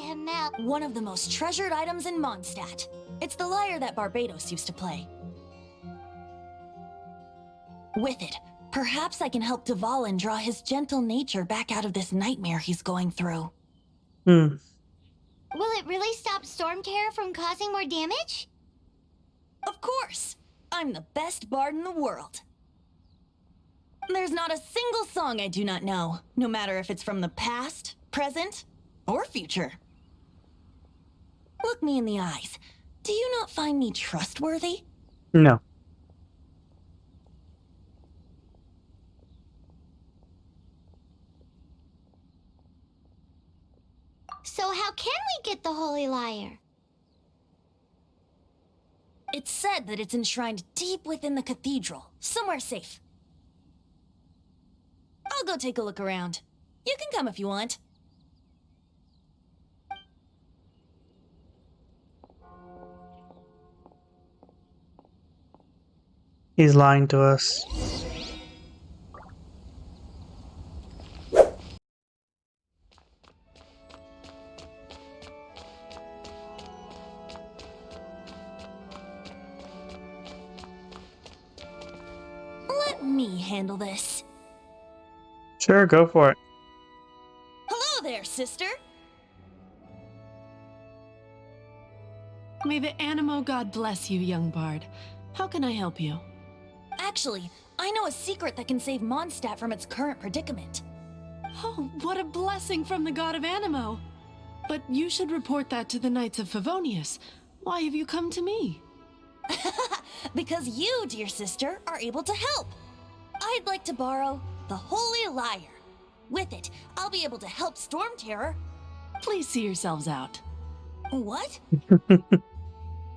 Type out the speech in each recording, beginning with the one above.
ASML. One of the most treasured items in Mondstadt. It's the lyre that Barbados used to play. With it, perhaps I can help Dvalin draw his gentle nature back out of this nightmare he's going through. Will it really stop Storm Terror from causing more damage? Of course! I'm the best bard in the world. There's not a single song I do not know, no matter if it's from the past, present, or future. Look me in the eyes. Do you not find me trustworthy? No. So how can we get the Holy Lyre? It's said that it's enshrined deep within the cathedral, somewhere safe. I'll go take a look around. You can come if you want. He's lying to us. Let me handle this. Sure, go for it. Hello there, sister. May the Animo God bless you, young bard. How can I help you? Actually, I know a secret that can save Mondstadt from its current predicament. Oh, what a blessing from the god of Animo! But you should report that to the Knights of Favonius. Why have you come to me? Because you, dear sister, are able to help. I'd like to borrow the Holy Lyre. With it, I'll be able to help Storm Terror. Please see yourselves out. What?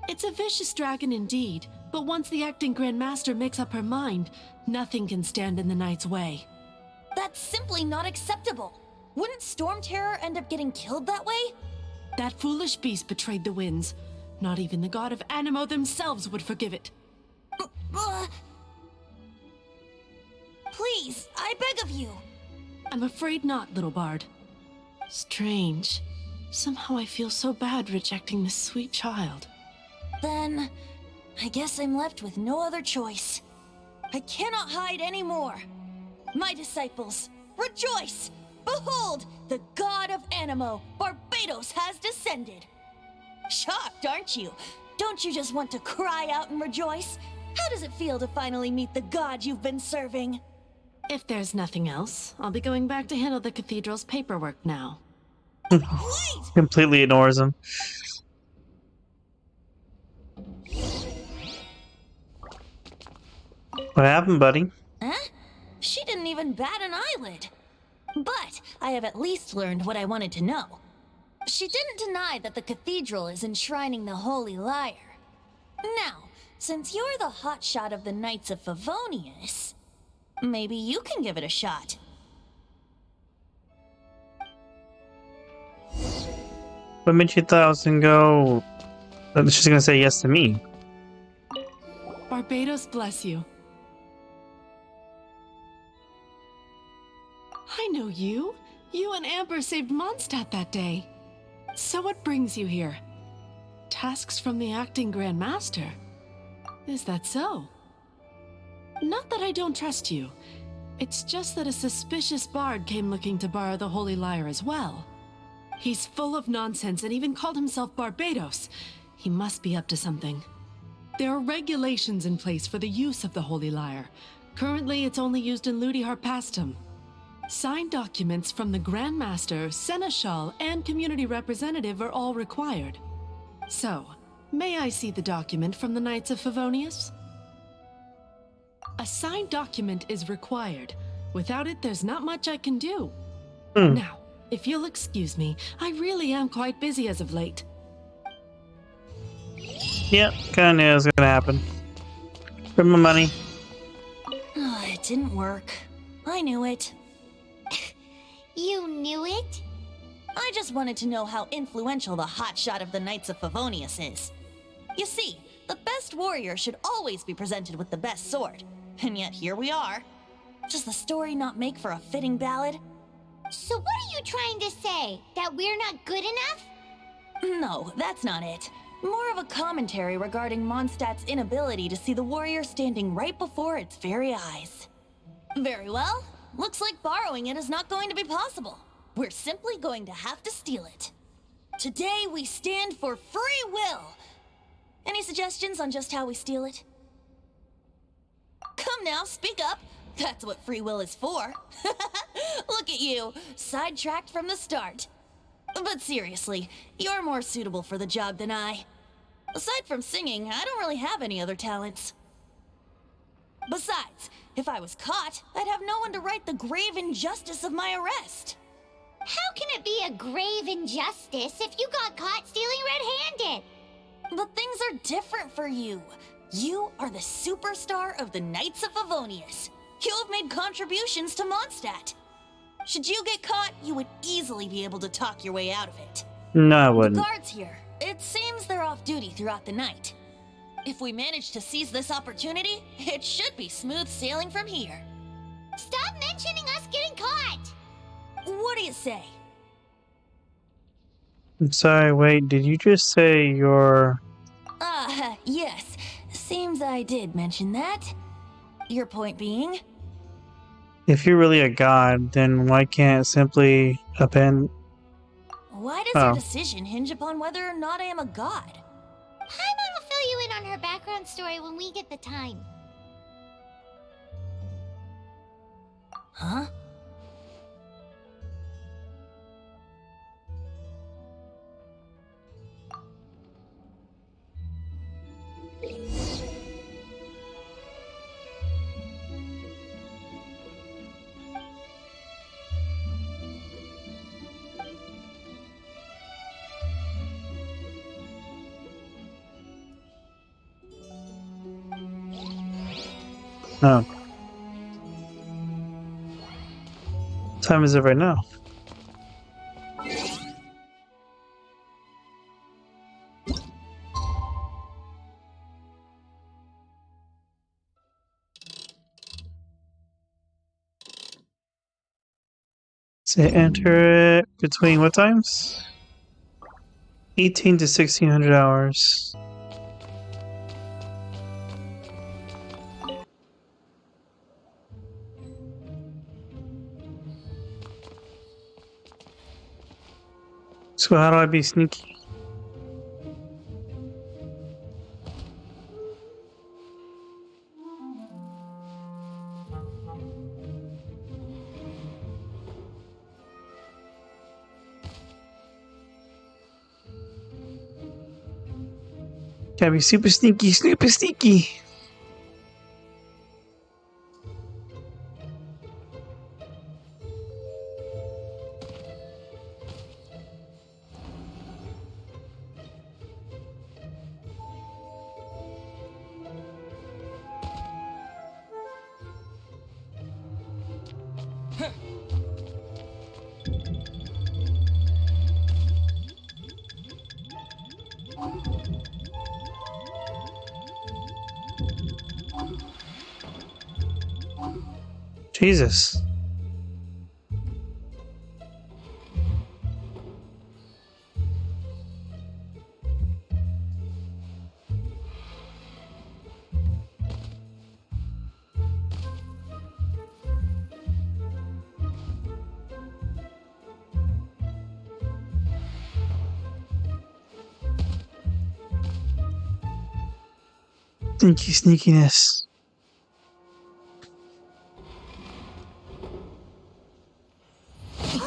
It's a vicious dragon indeed, but once the acting Grand Master makes up her mind, nothing can stand in the Knight's way. That's simply not acceptable. Wouldn't Storm Terror end up getting killed that way? That foolish beast betrayed the winds. Not even the god of Animo themselves would forgive it. Please, I beg of you. I'm afraid not, little bard. Strange. Somehow I feel so bad rejecting this sweet child. Then, I guess I'm left with no other choice. I cannot hide anymore. My disciples, rejoice! Behold, the god of Animo, Barbados, has descended. Shocked, aren't you? Don't you just want to cry out and rejoice? How does it feel to finally meet the god you've been serving? If there's nothing else, I'll be going back to handle the cathedral's paperwork now. Wait! Completely ignores him. What happened, buddy? Huh? She didn't even bat an eyelid. But I have at least learned what I wanted to know. She didn't deny that the cathedral is enshrining the Holy Lyre. Now, since you're the hotshot of the Knights of Favonius, maybe you can give it a shot. What made you thought I was gonna go? That she's gonna say yes to me. Barbados bless you. I know you. You and Amber saved Mondstadt that day. So what brings you here? Tasks from the acting Grand Master? Is that so? Not that I don't trust you. It's just that a suspicious bard came looking to borrow the Holy Lyre as well. He's full of nonsense and even called himself Barbados. He must be up to something. There are regulations in place for the use of the Holy Lyre. Currently, it's only used in Ludi Harpastum. Signed documents from the Grand Master, Seneschal, and Community Representative are all required. So, may I see the document from the Knights of Favonius? A signed document is required. Without it, there's not much I can do. Now, if you'll excuse me, I really am quite busy as of late. Yep, kinda knew it was gonna happen. For my money. It didn't work. I knew it. You knew it? I just wanted to know how influential the hotshot of the Knights of Favonius is. You see, the best warrior should always be presented with the best sword. And yet here we are. Does the story not make for a fitting ballad? So what are you trying to say? That we're not good enough? No, that's not it. More of a commentary regarding Mondstadt's inability to see the warrior standing right before its very eyes. Very well. Looks like borrowing it is not going to be possible. We're simply going to have to steal it. Today we stand for free will. Any suggestions on just how we steal it? Come now, speak up. That's what free will is for. Look at you, sidetracked from the start. But seriously, you're more suitable for the job than I. Aside from singing, I don't really have any other talents. Besides, if I was caught, I'd have no one to right the grave injustice of my arrest. How can it be a grave injustice if you got caught stealing red-handed? But things are different for you. You are the superstar of the Knights of Favonius. You have made contributions to Mondstadt. Should you get caught, you would easily be able to talk your way out of it. No, I The wouldn't. guards here, it seems they're off duty throughout the night. If we manage to seize this opportunity, it should be smooth sailing from here. Stop mentioning us getting caught! What do you say? I'm sorry, wait, did you just say you're... Yes. Seems I did mention that. Your point being? If you're really a god, then why can't simply append... Why does Oh. your decision hinge upon whether or not I am a god? Paimon will fill you in on her background story when we get the time. Huh? No. What time is it right now? Say enter it between what times? 18 to 1600 hours. So how do I be sneaky? Gotta be super sneaky, super sneaky. Jesus. Sneaky sneakiness. Who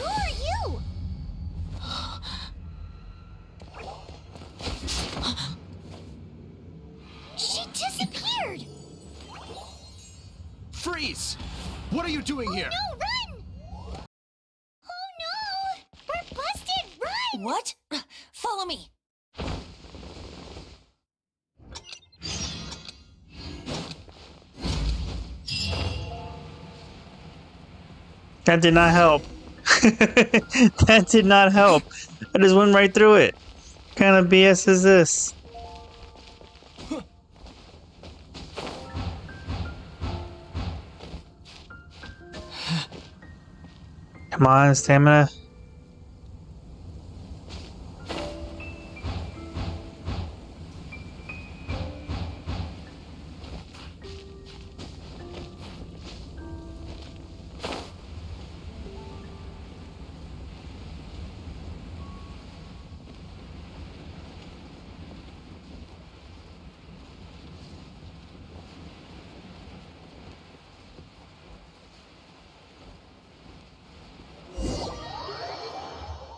are you? She disappeared! Freeze! What are you doing here? No, run! Oh no! We're busted! Run! What? Follow me. That did not help. That did not help. I just went right through it. What kind of BS is this? Come on, stamina.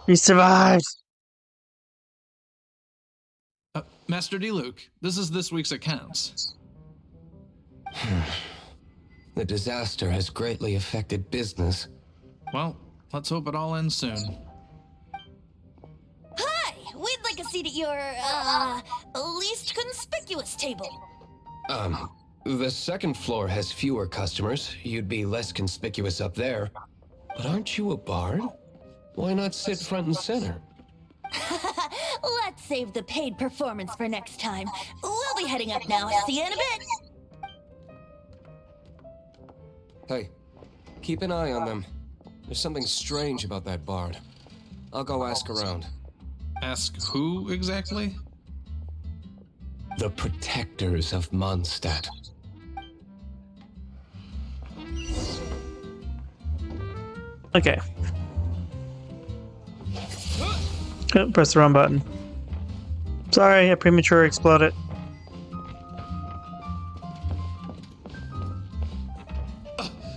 We survived. Master D-Luke, this is this week's accounts. The disaster has greatly affected business. Well, let's hope it all ends soon. Hi! We'd like a seat at your, least conspicuous table. The second floor has fewer customers. You'd be less conspicuous up there. But aren't you a bard? Why not sit front and center? Let's save the paid performance for next time. We'll be heading up now. See you in a bit. Hey, keep an eye on them. There's something strange about that bard. I'll go ask around. Ask who exactly? The protectors of Mondstadt. Okay. Oh, press the wrong button. Sorry, I premature exploded.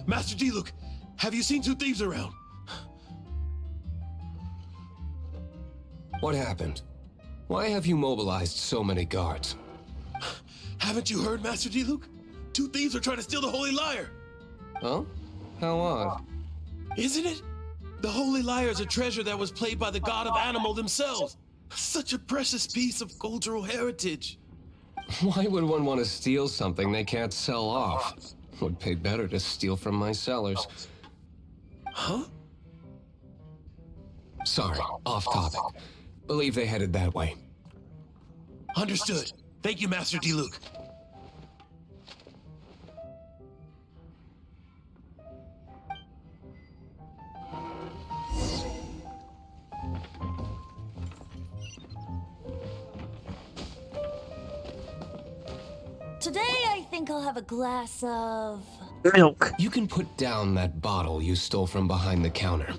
Master D-Luke, have you seen two thieves around? What happened? Why have you mobilized so many guards? Haven't you heard, Master D-Luke? Two thieves are trying to steal the Holy Lyre. Huh? How odd. Isn't it? The Holy Lyre is a treasure that was played by the god of animal themselves. Such a precious piece of cultural heritage. Why would one want to steal something they can't sell off? Would pay better to steal from my sellers. Huh? Sorry, off topic. Believe they headed that way. Understood. Thank you, Master D-Luke. Today, I think I'll have a glass of... Milk. You can put down that bottle you stole from behind the counter.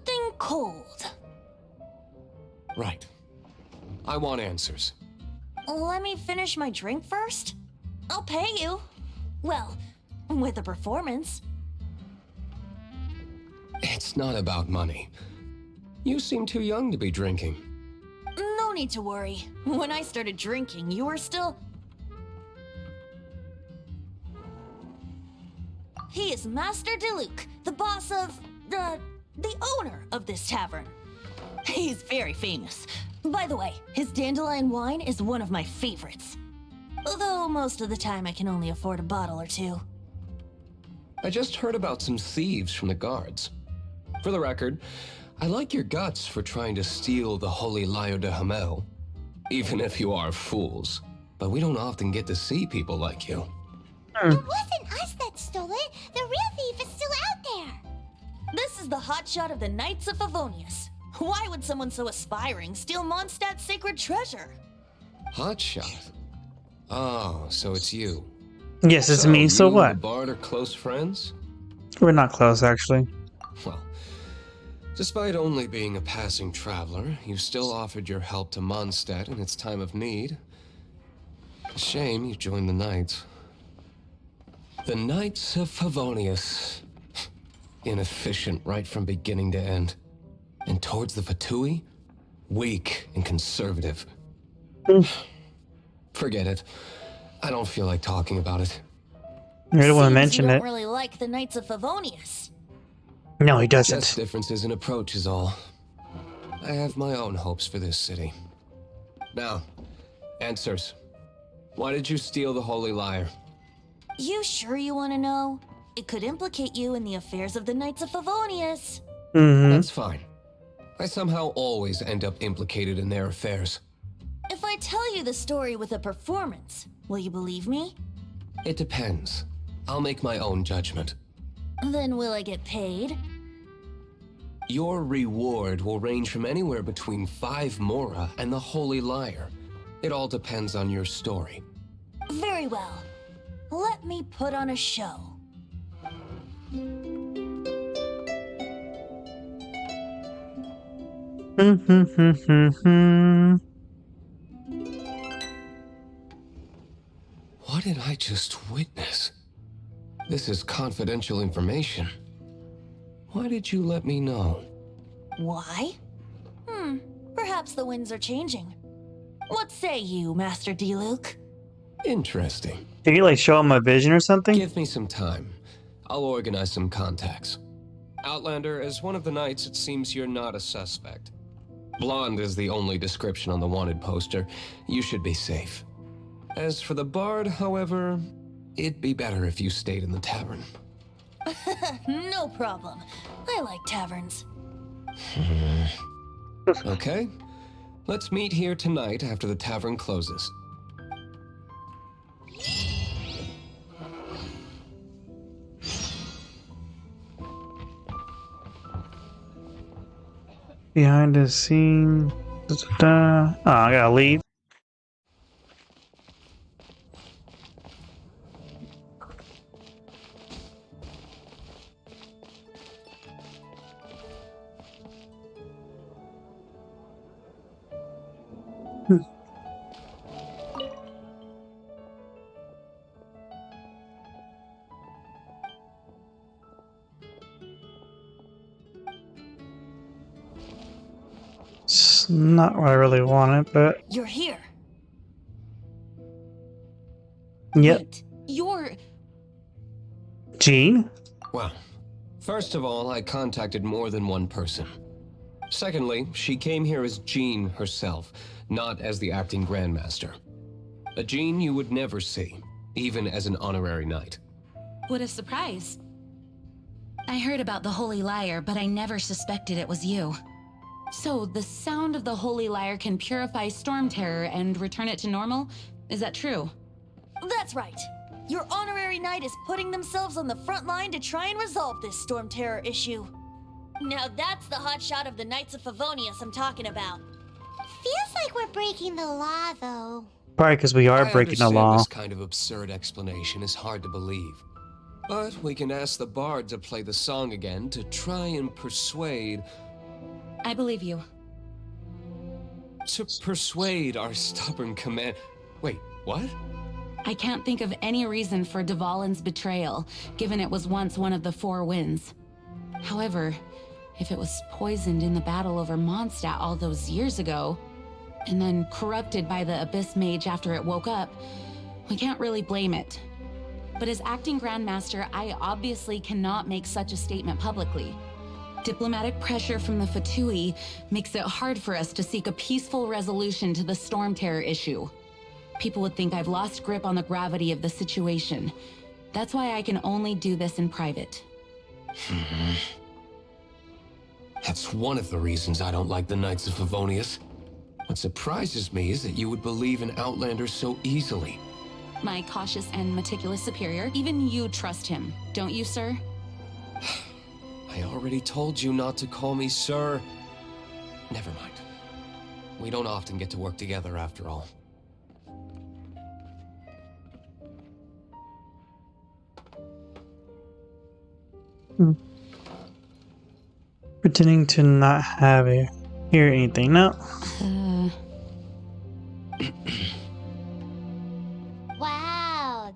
something cold. Right. I want answers. Let me finish my drink first. I'll pay you. Well, with a performance. It's not about money. You seem too young to be drinking. No need to worry. When I started drinking, you were still... He is Master DeLuke, the boss of... the owner of this tavern. He's very famous. By the way, his dandelion wine is one of my favorites. Although most of the time I can only afford a bottle or two. I just heard about some thieves from the guards. For the record, I like your guts for trying to steal the holy lyre de Hamel. Even if you are fools. But we don't often get to see people like you. It wasn't us that stole it. The real thief is still out there. This is the hotshot of the Knights of Favonius. Why would someone so aspiring steal Mondstadt's sacred treasure? Hotshot? Oh, so it's you. Yes, it's me. So you what? and the Bard are close friends? We're not close, actually. Well, despite only being a passing traveler, you still offered your help to Mondstadt in its time of need. A shame you joined the Knights. The Knights of Favonius. Inefficient right from beginning to end. And towards the Fatui, weak and conservative. Forget it. I don't feel like talking about it. I don't want to Seems mention you it. don't really like the Knights of Favonius. No, he Just doesn't. differences in approach is all. I have my own hopes for this city. Now, answers. Why did you steal the Holy Lyre? You sure you want to know? It could implicate you in the affairs of the Knights of Favonius. Mm-hmm. That's fine. I somehow always end up implicated in their affairs. If I tell you the story with a performance, will you believe me? It depends. I'll make my own judgment. Then will I get paid? Your reward will range from anywhere between 5 mora and the Holy Lyre. It all depends on your story. Very well. Let me put on a show. What did I just witness? This is confidential information. Why did you let me know? Why? Perhaps the winds are changing. What say you, Master Diluc? Interesting. Can you like show him a vision or something? Give me some time. I'll organize some contacts. Outlander, as one of the knights, it seems you're not a suspect. Blonde is the only description on the wanted poster. You should be safe. As for the bard, however, it'd be better if you stayed in the tavern. No problem. I like taverns. Okay. Let's meet here tonight after the tavern closes. Behind the scenes. Oh, I gotta leave. It's not what I really wanted, but You're here. yep. Wait, you're... Jean? Well, first of all, I contacted more than one person. Secondly, she came here as Jean herself, not as the acting Grandmaster. A Jean you would never see, even as an honorary knight. What a surprise. I heard about the Holy Lyre, but I never suspected it was you. So, the sound of the Holy Lyre can purify Storm Terror and return it to normal? Is that true? That's right. Your honorary knight is putting themselves on the front line to try and resolve this Storm Terror issue. Now that's the hotshot of the Knights of Favonius I'm talking about. Feels like we're breaking the law, though. Probably because we are I breaking the understand law. This kind of absurd explanation is hard to believe. But we can ask the bard to play the song again to try and persuade... I believe you. To persuade our stubborn command... Wait, what? I can't think of any reason for Dvalin's betrayal, given it was once one of the Four Winds. However, if it was poisoned in the battle over Mondstadt all those years ago, and then corrupted by the Abyss Mage after it woke up, we can't really blame it. But as acting Grandmaster, I obviously cannot make such a statement publicly. Diplomatic pressure from the Fatui makes it hard for us to seek a peaceful resolution to the Storm Terror issue. People would think I've lost grip on the gravity of the situation. That's why I can only do this in private. That's one of the reasons I don't like the Knights of Favonius. What surprises me is that you would believe in Outlanders so easily. My cautious and meticulous superior, even you trust him, don't you, sir? I already told you not to call me sir. Never mind. We don't often get to work together after all. Pretending to not hear anything. No. Wow.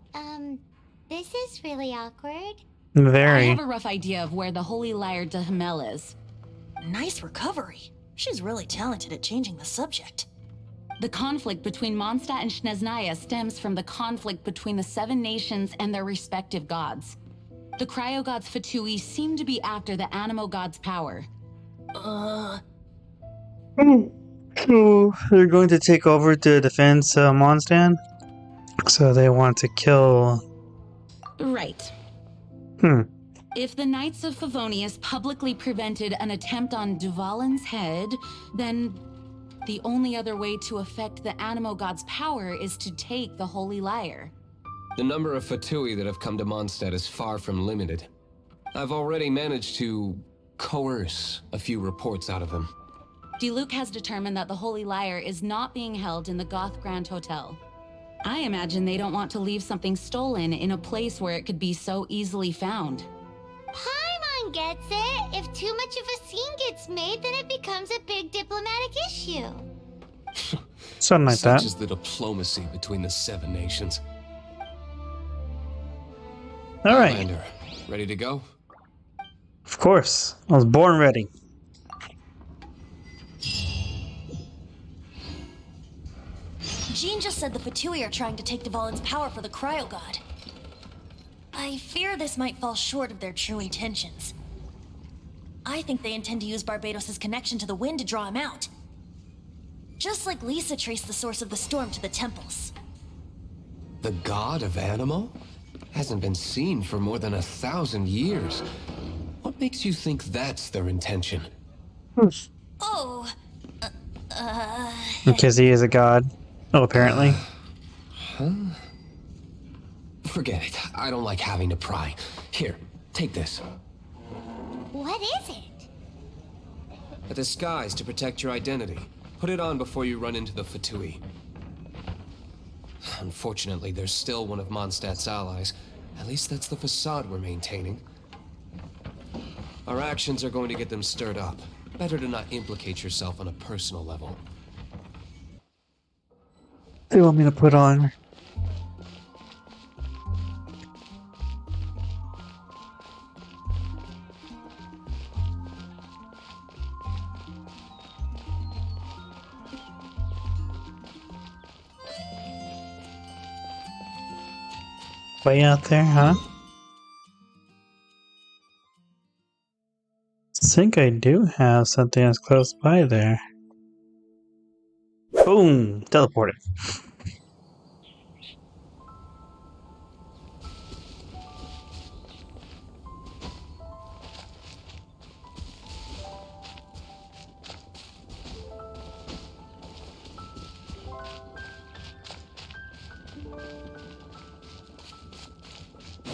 This is really awkward. I Very. have a rough idea of where the Holy Lyre de Hamel is. Nice recovery. She's really talented at changing the subject. The conflict between Mondstadt and Snezhnaya stems from the conflict between the Seven Nations and their respective gods. The cryo-gods Fatui seem to be after the Animo god's power. So they're going to take over to defend Mondstadt. So they want to kill. Right. If the Knights of Favonius publicly prevented an attempt on Dvalin's head, then the only other way to affect the Animo god's power is to take the Holy Lyre. The number of Fatui that have come to Mondstadt is far from limited. I've already managed to coerce a few reports out of them. Diluc has determined that the Holy Lyre is not being held in the Goth Grand Hotel. I imagine they don't want to leave something stolen in a place where it could be so easily found. Paimon gets it. If too much of a scene gets made, then it becomes a big diplomatic issue. Something like Such that. is the diplomacy between the Seven Nations. All right. Outlander, ready to go? Of course. I was born ready. Jean just said the Fatui are trying to take Dvalin's power for the Cryo God. I fear this might fall short of their true intentions. I think they intend to use Barbados' connection to the wind to draw him out. Just like Lisa traced the source of the storm to the temples. The god of Animal? Hasn't been seen for more than 1,000 years. What makes you think that's their intention? Oh, Because he is a god. Oh, apparently. Forget it. I don't like having to pry. Here, take this. What is it? A disguise to protect your identity. Put it on before you run into the Fatui. Unfortunately, there's still one of Mondstadt's allies. At least that's the facade we're maintaining. Our actions are going to get them stirred up. Better to not implicate yourself on a personal level. They want me to put on. Way out there, huh? I think I do have something that's close by there. Boom! Teleported.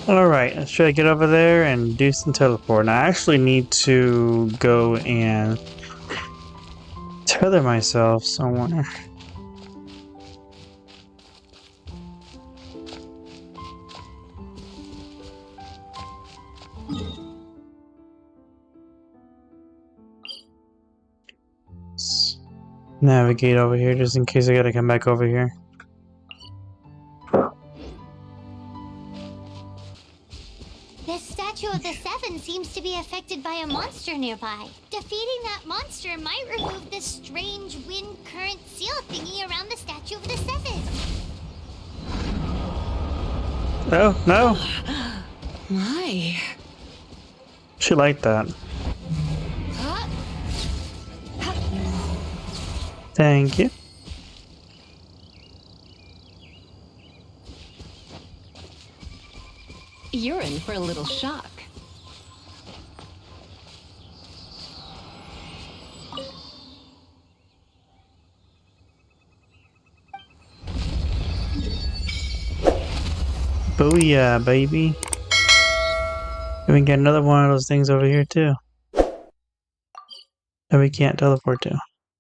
Alright, should I get over there and do some teleporting? I actually need to go and tether myself somewhere. Navigate over here just in case I gotta come back over here. This statue of the Seven seems to be affected by a monster nearby. Defeating that monster might remove this strange wind current seal thingy around the statue of the Seven. Oh, no! My. She liked that. Thank you. You're in for a little shock. Booyah, baby. And we can get another one of those things over here, too. That we can't teleport to.